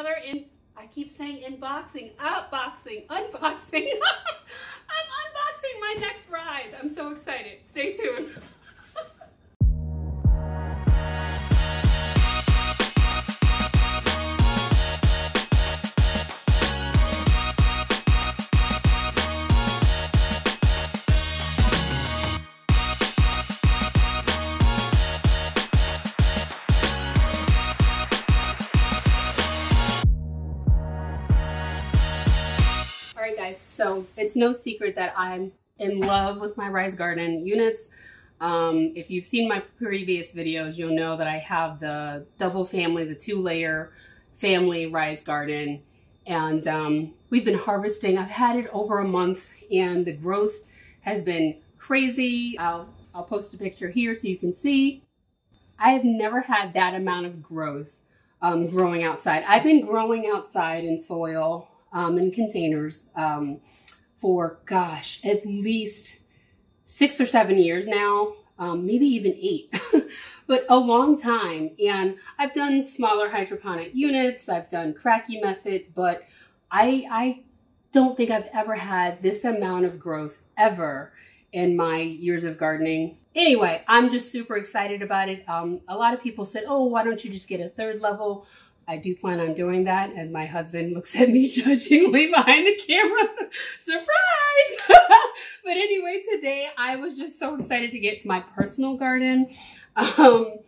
another I keep saying unboxing. I'm unboxing my next rise. I'm so excited. Stay tuned. Alright guys, so it's no secret that I'm in love with my Rise Garden units. If you've seen my previous videos, you'll know that I have the double family, the 2-layer family Rise Garden. And we've been harvesting. I've had it over a month and the growth has been crazy. I'll post a picture here so you can see. I have never had that amount of growth growing outside. I've been growing outside in soil in containers for, gosh, at least 6 or 7 years now, maybe even 8, but a long time. And I've done smaller hydroponic units, I've done cracky method, but I don't think I've ever had this amount of growth ever in my years of gardening. Anyway, I'm just super excited about it. A lot of people said, oh, why don't you just get a 3rd level? I do plan on doing that, and my husband looks at me judgingly behind the camera. Surprise! But anyway, today I was just so excited to get my personal garden. I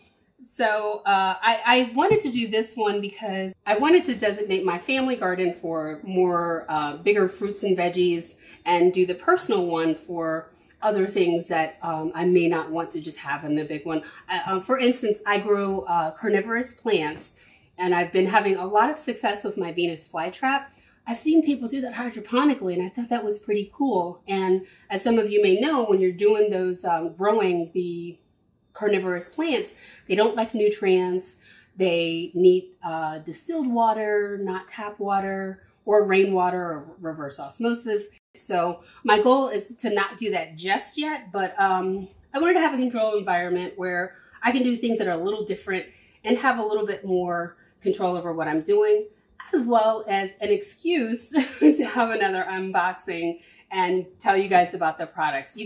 wanted to do this one because I wanted to designate my family garden for more bigger fruits and veggies, and do the personal one for other things that I may not want to just have in the big one. For instance, I grow carnivorous plants, and I've been having a lot of success with my Venus flytrap. I've seen people do that hydroponically, and I thought that was pretty cool. And as some of you may know, when you're doing those, growing the carnivorous plants, they don't like nutrients. They need distilled water, not tap water, or rainwater, or reverse osmosis. So my goal is to not do that just yet, but I wanted to have a controlled environment where I can do things that are a little different and have a little bit more control over what I'm doing, as well as an excuse to have another unboxing and tell you guys about the products.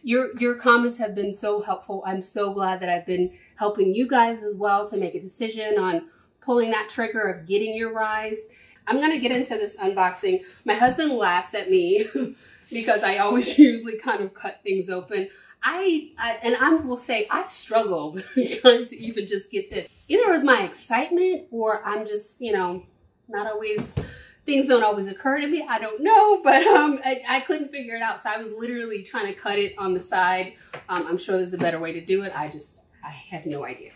Your comments have been so helpful. I'm so glad that I've been helping you guys as well to make a decision on pulling that trigger of getting your Rise. I'm gonna get into this unboxing. My husband laughs at me because I always usually kind of cut things open. I will say I struggled trying to even just get this. Either it was my excitement or I'm just, you know, not always, things don't always occur to me. I don't know, but I couldn't figure it out. So I was literally trying to cut it on the side. I'm sure there's a better way to do it. I have no idea.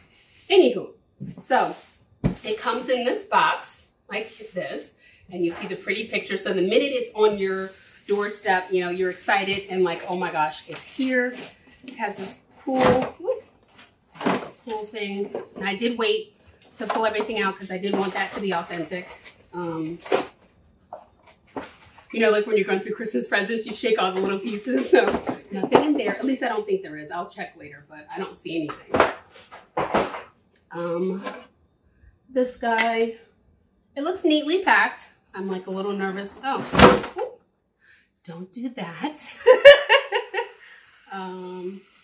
Anywho, so it comes in this box like this, and you see the pretty picture. So the minute it's on your doorstep, you know, you're excited and like, oh my gosh, it's here. It has this cool thing. And I did wait to pull everything out because I did want that to be authentic. You know, like when you're going through Christmas presents, you shake all the little pieces. So nothing in there. At least I don't think there is. I'll check later, but I don't see anything. This guy, it looks neatly packed. I'm like a little nervous. Oh, don't do that.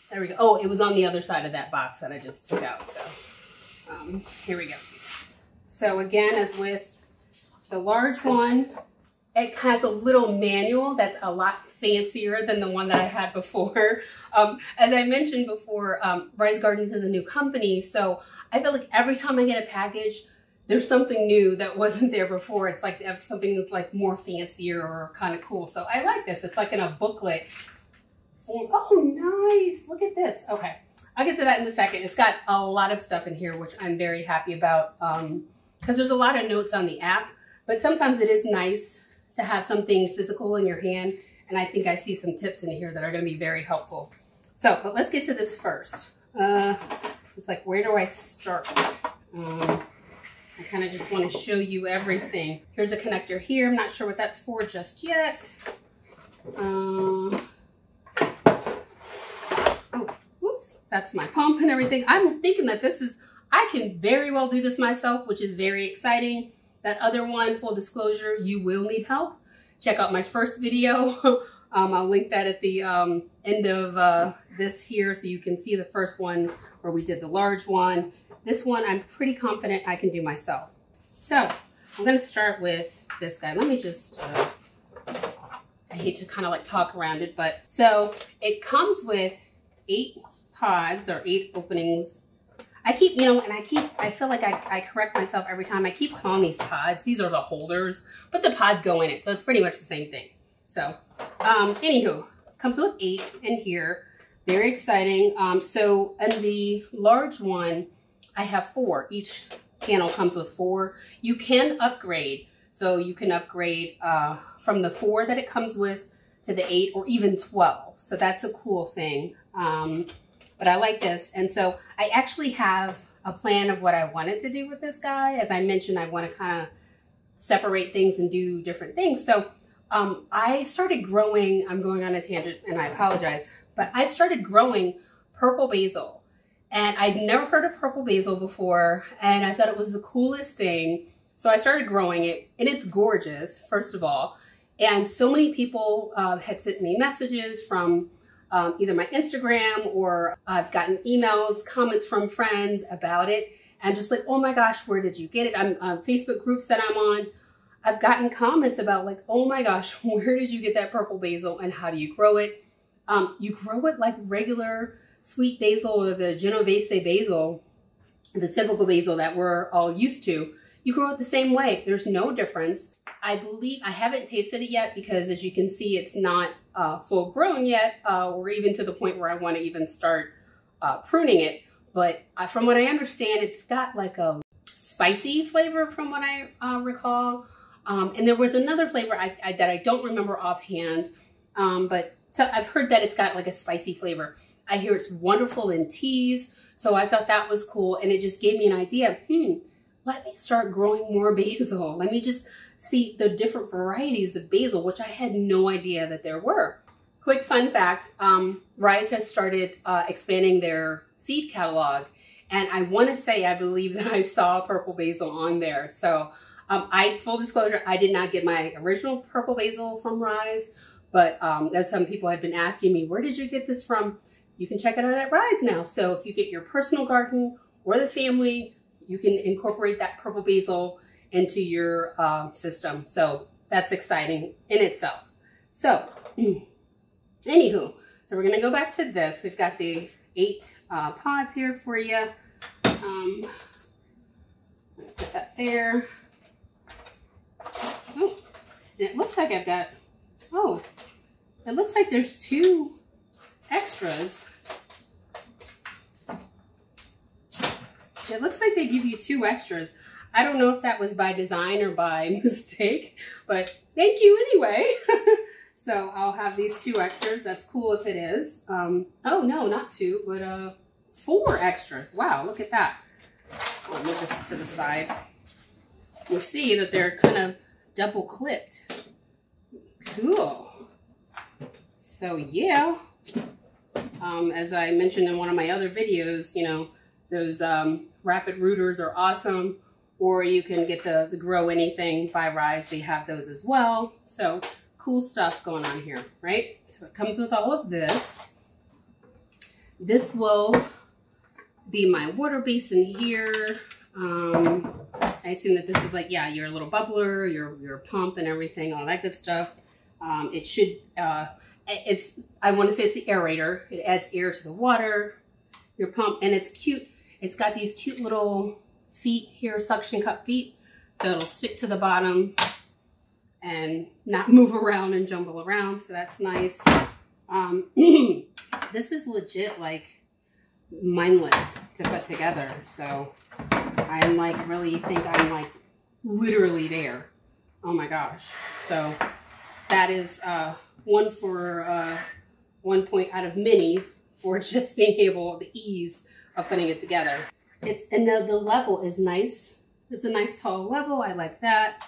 There we go. Oh, it was on the other side of that box that I just took out. So here we go. So again, as with the large one, it has a little manual that's a lot fancier than the one that I had before. As I mentioned before, Rise Gardens is a new company, so I feel like every time I get a package, there's something new that wasn't there before. It's like something that's like more fancier or kind of cool. So I like this. It's like in a booklet form. Oh, nice. Look at this. Okay. I'll get to that in a second. It's got a lot of stuff in here, which I'm very happy about because there's a lot of notes on the app, but sometimes it is nice to have something physical in your hand. And I think I see some tips in here that are going to be very helpful. So, but let's get to this first. It's like, where do I start? I kind of just want to show you everything. Here's a connector here. I'm not sure what that's for just yet. Oh, whoops. That's my pump and everything. I'm thinking that this is, I can very well do this myself, which is very exciting. That other one, full disclosure, you will need help. Check out my first video. I'll link that at the end of this here so you can see the first one where we did the large one. This one, I'm pretty confident I can do myself. So I'm going to start with this guy. Let me just, I hate to kind of like talk around it, but so it comes with 8 pods or 8 openings. I keep, and I feel like I correct myself every time. I keep calling these pods. These are the holders, but the pods go in it. So it's pretty much the same thing. So, anywho, comes with 8 in here. Very exciting. So in the large one, I have 4. Each panel comes with 4. You can upgrade. So you can upgrade from the 4 that it comes with to the 8 or even 12. So that's a cool thing. But I like this. And so I actually have a plan of what I wanted to do with this guy. As I mentioned, I want to kind of separate things and do different things. So I started growing, I'm going on a tangent and I apologize, but I started growing purple basil. And I'd never heard of purple basil before, and I thought it was the coolest thing. So I started growing it, and it's gorgeous, first of all. And so many people had sent me messages from either my Instagram, or I've gotten emails, comments from friends about it, and just like, oh my gosh, where did you get it? I'm on Facebook groups that I'm on. I've gotten comments about like, oh my gosh, where did you get that purple basil and how do you grow it? You grow it like regular sweet basil or the Genovese basil, the typical basil that we're all used to. You grow it the same way. There's no difference. I believe, I haven't tasted it yet because as you can see, it's not full grown yet, or even to the point where I want to even start pruning it. But from what I understand, it's got like a spicy flavor from what I recall. And there was another flavor that I don't remember offhand, but so I've heard that it's got like a spicy flavor. I hear it's wonderful in teas, so I thought that was cool, and it just gave me an idea. Let me start growing more basil. Let me just see the different varieties of basil, which I had no idea that there were. Quick fun fact, Rise has started expanding their seed catalog, and I want to say I believe that I saw purple basil on there. So full disclosure, I did not get my original purple basil from Rise, but as some people had been asking me, where did you get this from? You can check it out at Rise now. So if you get your personal garden or the family, you can incorporate that purple basil into your system. So that's exciting in itself. So anywho, so we're gonna go back to this. We've got the 8 pods here for you. Put that there. Oh, it looks like I've got, oh, it looks like there's 2 extras. It looks like they give you 2 extras. I don't know if that was by design or by mistake, but thank you anyway. So I'll have these 2 extras. That's cool if it is. Oh no, not 2, but 4 extras. Wow, look at that. I'll move this to the side. You'll see that they're kind of double clipped. Cool. So yeah, as I mentioned in one of my other videos, those rapid rooters are awesome, or you can get the Grow Anything by Rise. They have those as well. So cool stuff going on here, right? So it comes with all of this. This will be my water basin here. I assume that this is like, yeah, your little bubbler, your pump and everything, all that good stuff. It should, I want to say it's the aerator. It adds air to the water, your pump, and it's cute. It's got these cute little feet here, suction cup feet, so it'll stick to the bottom and not move around and jumble around, so that's nice. This is legit like mindless to put together, so I'm like really think I'm like literally there. Oh my gosh. So that is one point out of many for just being able, the ease of putting it together. And the level is nice. It's a nice tall level. I like that.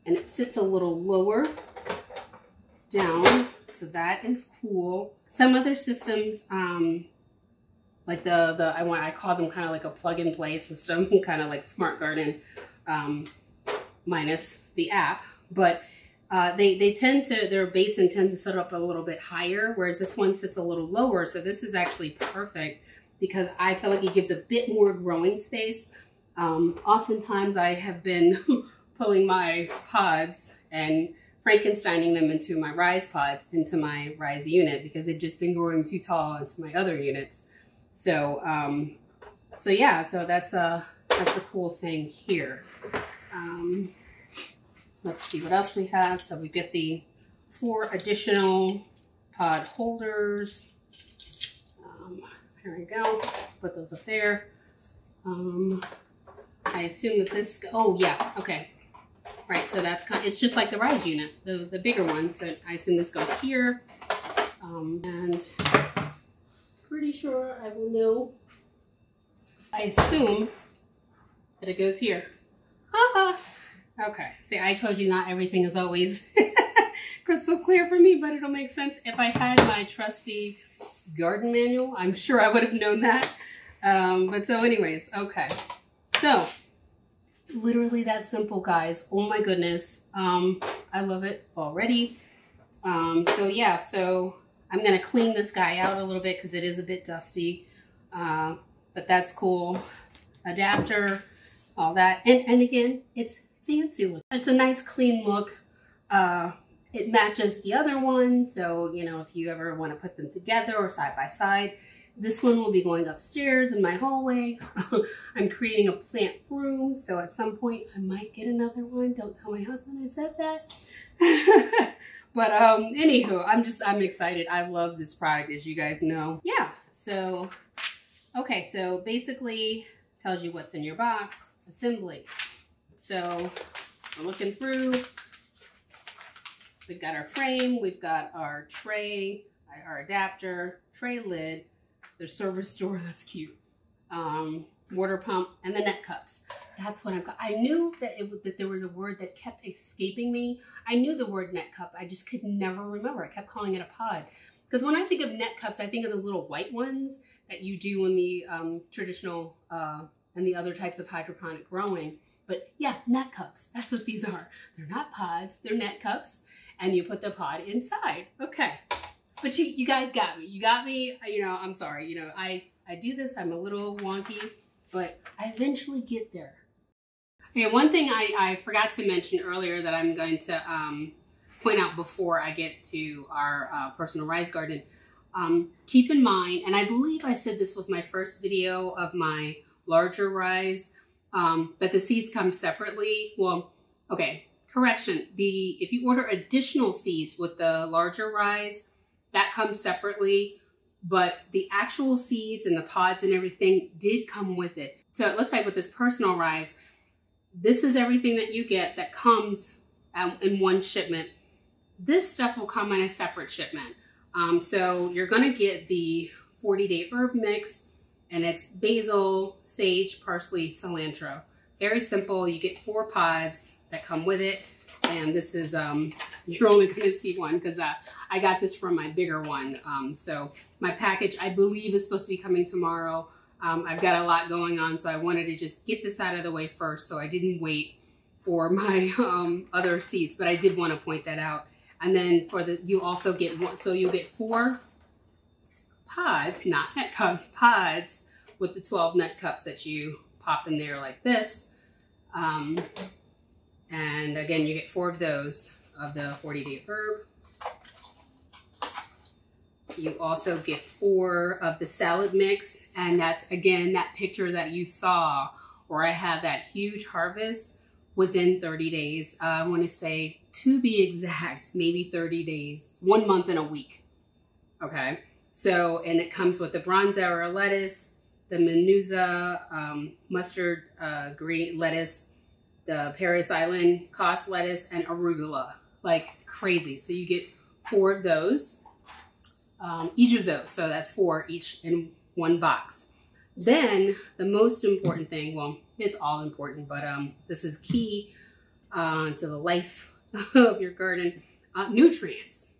And it sits a little lower down, so that is cool. Some other systems, like I call them kind of like a plug and play system, kind of like Smart Garden. minus the app, but they tend to, their basin tends to set up a little bit higher, whereas this one sits a little lower. So this is actually perfect because I feel like it gives a bit more growing space. Oftentimes I have been pulling my pods and Frankensteining them into my rise pods, into my rise unit, because they've just been growing too tall into my other units. So, so yeah, so that's a cool thing here. Let's see what else we have. So we get the 4 additional pod holders. There we go. Put those up there. I assume that this, oh yeah, okay. Right, so that's kind of, it's just like the rise unit, the bigger one. So I assume this goes here. And pretty sure I will know. I assume that it goes here. Haha. Okay, see, I told you not everything is always crystal clear for me, but it'll make sense. If I had my trusty garden manual, I'm sure I would have known that. But so anyways, okay. So, literally that simple, guys. Oh my goodness. I love it already. So yeah, so I'm going to clean this guy out a little bit because it is a bit dusty. But that's cool. Adapter, all that. And again, it's fancy look. It's a nice clean look. It matches the other one, so you know, if you ever want to put them together or side by side. This one will be going upstairs in my hallway. I'm creating a plant room, so at some point I might get another one. Don't tell my husband I said that. But anywho, I'm excited. I love this product, as you guys know. Yeah, so okay, so basically tells you what's in your box. Assembly. So we're looking through. We've got our frame, we've got our tray, our adapter, tray lid, the service door, that's cute, water pump, and the net cups. That's what I've got. I knew that that there was a word that kept escaping me. I knew the word net cup, I just could never remember. I kept calling it a pod. Because when I think of net cups, I think of those little white ones that you do in the traditional and the other types of hydroponic growing. But yeah, net cups, that's what these are. They're not pods, they're net cups, and you put the pod inside. Okay, but you guys got me. You got me, you know, I'm sorry. You know, I do this, I'm a little wonky, but I eventually get there. Okay, one thing I forgot to mention earlier that I'm going to point out before I get to our personal rise garden. Keep in mind, and I believe I said this was my first video of my larger rise, that the seeds come separately. Well, okay, correction. If you order additional seeds with the larger rise, that comes separately, but the actual seeds and the pods and everything did come with it. So it looks like with this personal rise, this is everything that you get that comes in one shipment. This stuff will come in a separate shipment. So you're gonna get the 40-day herb mix, and it's basil, sage, parsley, cilantro. Very simple. You get 4 pods that come with it. And this is, you're only gonna see one because I got this from my bigger one. So my package, I believe, is supposed to be coming tomorrow. I've got a lot going on, so I wanted to just get this out of the way first, so I didn't wait for my other seeds, but I did want to point that out. And then for you also get one, so you'll get 4 pods, not net cups, pods with the 12 net cups that you pop in there like this. And again, you get 4 of those of the 40-day herb. You also get 4 of the salad mix, and that's again that picture that you saw where I had that huge harvest within 30 days. I want to say, to be exact, maybe 30 days, 1 month and a week. Okay, so, and it comes with the bronze arrow lettuce, the Menuza mustard green lettuce, the Paris Island Cost lettuce, and arugula, like crazy. So you get 4 of those, each of those. So that's 4 each in one box. Then the most important thing, well, it's all important, but this is key to the life of your garden, nutrients.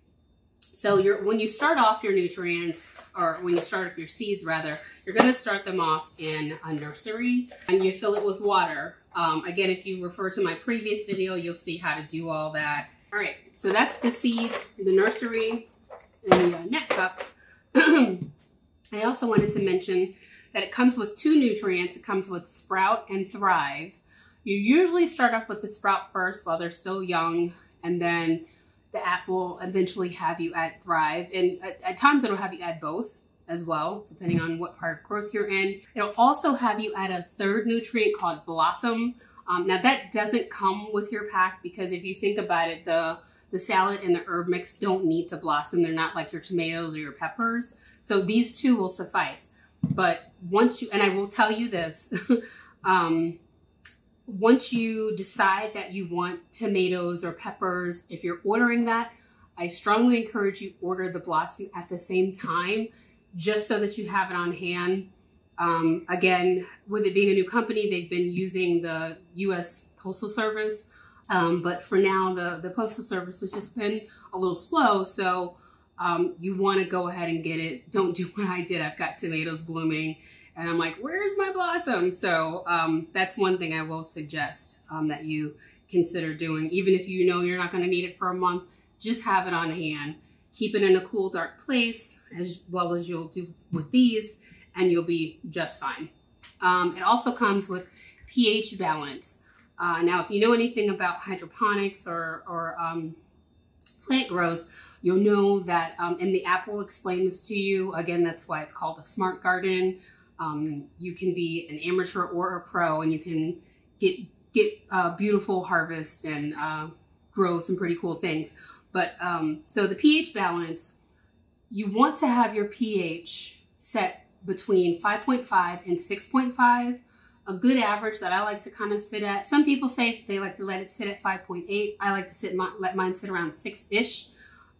So when you start off your nutrients, or when you start off your seeds rather, you're going to start them off in a nursery and you fill it with water. Again, if you refer to my previous video, you'll see how to do all that. All right, so that's the seeds, the nursery, and the net cups. I also wanted to mention that it comes with 2 nutrients. It comes with Sprout and Thrive. You usually start off with the Sprout first while they're still young, and then the app will eventually have you add Thrive. And at times it'll have you add both as well, depending on what part of growth you're in. It'll also have you add a 3rd nutrient called Blossom. Now that doesn't come with your pack, because if you think about it, the salad and the herb mix don't need to blossom. They're not like your tomatoes or your peppers. So these 2 will suffice. But once you, and I will tell you this, once you decide that you want tomatoes or peppers, if you're ordering that, I strongly encourage you order the Blossom at the same time, just so that you have it on hand. Again, with it being a new company, they've been using the U.S. Postal Service, but for now, the Postal Service has just been a little slow, so you want to go ahead and get it. Don't do what I did. I've got tomatoes blooming, and I'm like, where's my Blossom? So that's one thing I will suggest that you consider doing. Even if you know you're not going to need it for a month, just have it on hand. Keep it in a cool, dark place, as well as you'll do with these, and you'll be just fine. It also comes with pH balance. Now, if you know anything about hydroponics or plant growth, you'll know that, and the app will explain this to you. Again, that's why it's called a smart garden. You can be an amateur or a pro, and you can get a beautiful harvest and grow some pretty cool things. But so the pH balance, you want to have your pH set between 5.5 and 6.5. A good average that I like to kind of sit at. Some people say they like to let it sit at 5.8. I like to let mine sit around 6-ish.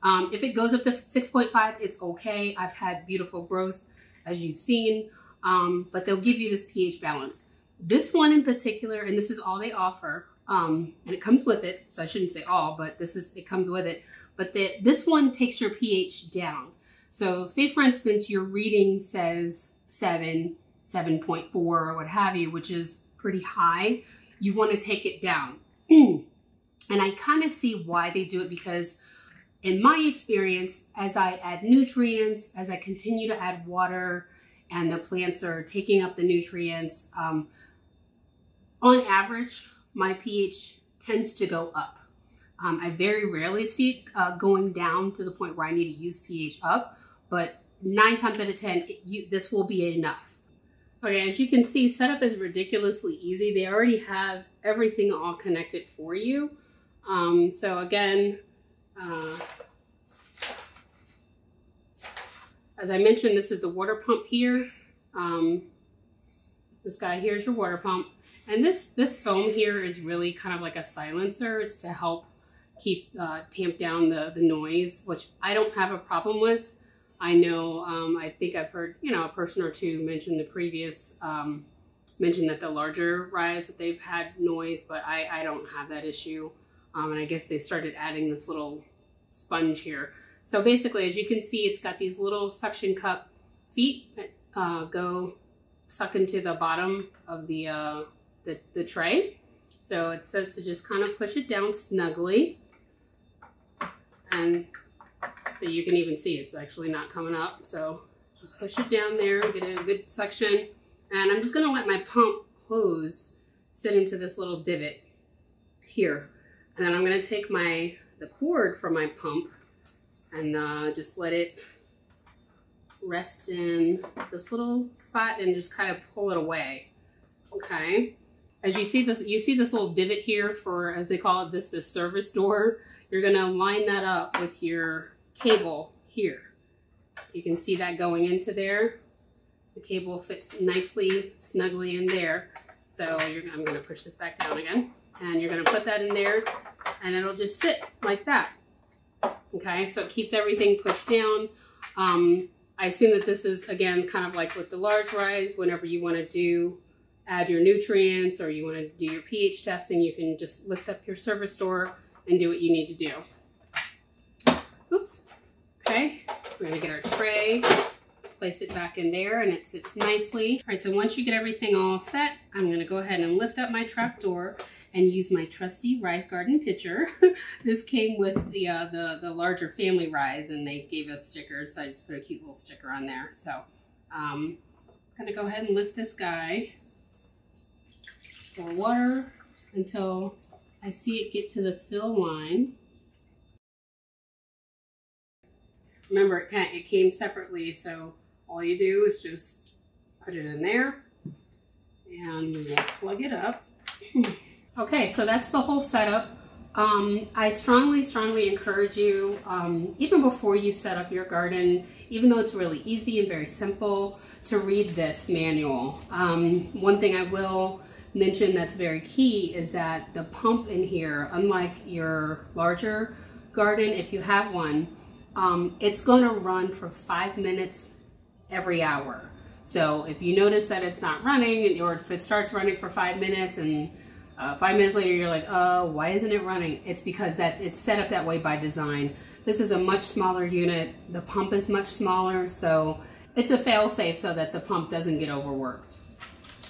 If it goes up to 6.5, it's okay. I've had beautiful growth, as you've seen, but they'll give you this pH balance. This one in particular, and this is all they offer, and it comes with it, so I shouldn't say all, but it comes with it. But this one takes your pH down. So say, for instance, your reading says 7, 7.4, or what have you, which is pretty high. You want to take it down. And I kind of see why they do it, because in my experience, as I add nutrients, as I continue to add water, and the plants are taking up the nutrients, on average, my pH tends to go up. I very rarely see it going down to the point where I need to use pH up, but 9 times out of 10, this will be enough. Okay, as you can see, setup is ridiculously easy. They already have everything all connected for you. So again, as I mentioned, this is the water pump here. This guy here is your water pump. And this foam here is really kind of like a silencer. It's to help tamp down the noise, which I don't have a problem with. I know, I think I've heard, a person or two mention the previous, mention that the larger rise that they've had noise, but I don't have that issue. And I guess they started adding this little sponge here. So basically, as you can see, it's got these little suction cup feet that go suck into the bottom of the tray. So it says to just kind of push it down snugly. And so you can even see it's actually not coming up. So just push it down there, get a good suction. And I'm just gonna let my pump hose sit into this little divot here. And then I'm gonna take the cord from my pump and just let it rest in this little spot and just kind of pull it away. Okay. As you see this little divot here for, as they call it, the service door. You're gonna line that up with your cable here. You can see that going into there. The cable fits nicely, snugly in there. So I'm gonna push this back down again. And you're gonna put that in there and it'll just sit like that. Okay, so it keeps everything pushed down. I assume that this is, again, kind of like with the large rise, whenever you wanna add your nutrients or you wanna do your pH testing, you can just lift up your service door and do what you need to do. Oops. Okay, we're gonna get our tray, place it back in there, and it sits nicely. All right, so once you get everything all set, I'm gonna go ahead and lift up my trap door and use my trusty Rise Garden pitcher. This came with the larger family Rise, and they gave us stickers, so I just put a cute little sticker on there. So I'm gonna go ahead and lift this guy, pour water until I see it get to the fill line. Remember, it came separately, so all you do is just put it in there, and we will plug it up. Okay, so that's the whole setup. I strongly encourage you, even before you set up your garden, even though it's really easy and very simple, to read this manual. One thing I will mention that's very key is that the pump in here, unlike your larger garden, if you have one, it's going to run for 5 minutes every hour. So if you notice that it's not running, or if it starts running for 5 minutes and 5 minutes later you're like, oh, why isn't it running? It's because it's set up that way by design. This is a much smaller unit. The pump is much smaller, so it's a fail-safe so that the pump doesn't get overworked.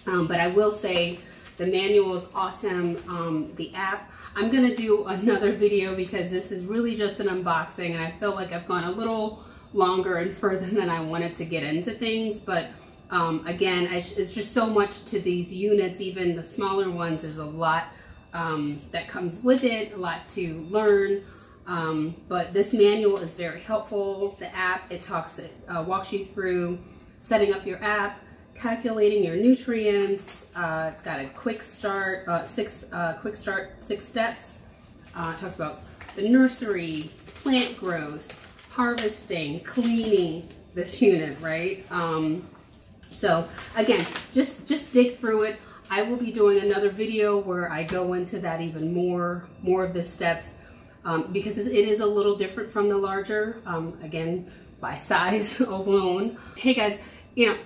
But I will say the manual is awesome. The app, I'm gonna do another video because this is really just an unboxing, and I feel like I've gone a little longer and further than I wanted to get into things. But again, it's just so much to these units, even the smaller ones. There's a lot that comes with it, a lot to learn. But this manual is very helpful. The app, it walks you through setting up your app, calculating your nutrients. It's got a quick start, 6 steps. It talks about the nursery, plant growth, harvesting, cleaning this unit, right? So again, just dig through it. I will be doing another video where I go into that even more of the steps, because it is a little different from the larger, again, by size alone. Hey guys,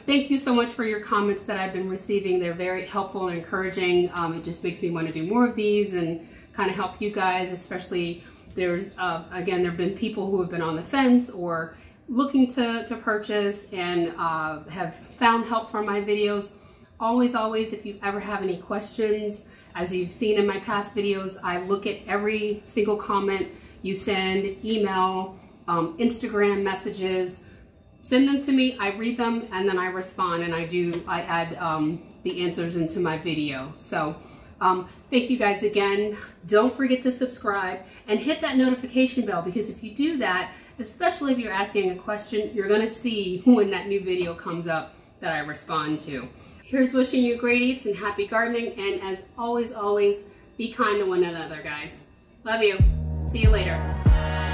thank you so much for your comments that I've been receiving. They're very helpful and encouraging. It just makes me want to do more of these and kind of help you guys, especially again, there have been people who have been on the fence or looking to purchase and have found help from my videos. Always, if you ever have any questions, as you've seen in my past videos, I look at every single comment you send, email, Instagram messages. Send them to me, I read them, and then I respond, and I add the answers into my video. So thank you guys again. Don't forget to subscribe and hit that notification bell, because if you do that, especially if you're asking a question, you're gonna see when that new video comes up that I respond to. Here's wishing you great eats and happy gardening, and as always, be kind to one another, guys. Love you. See you later.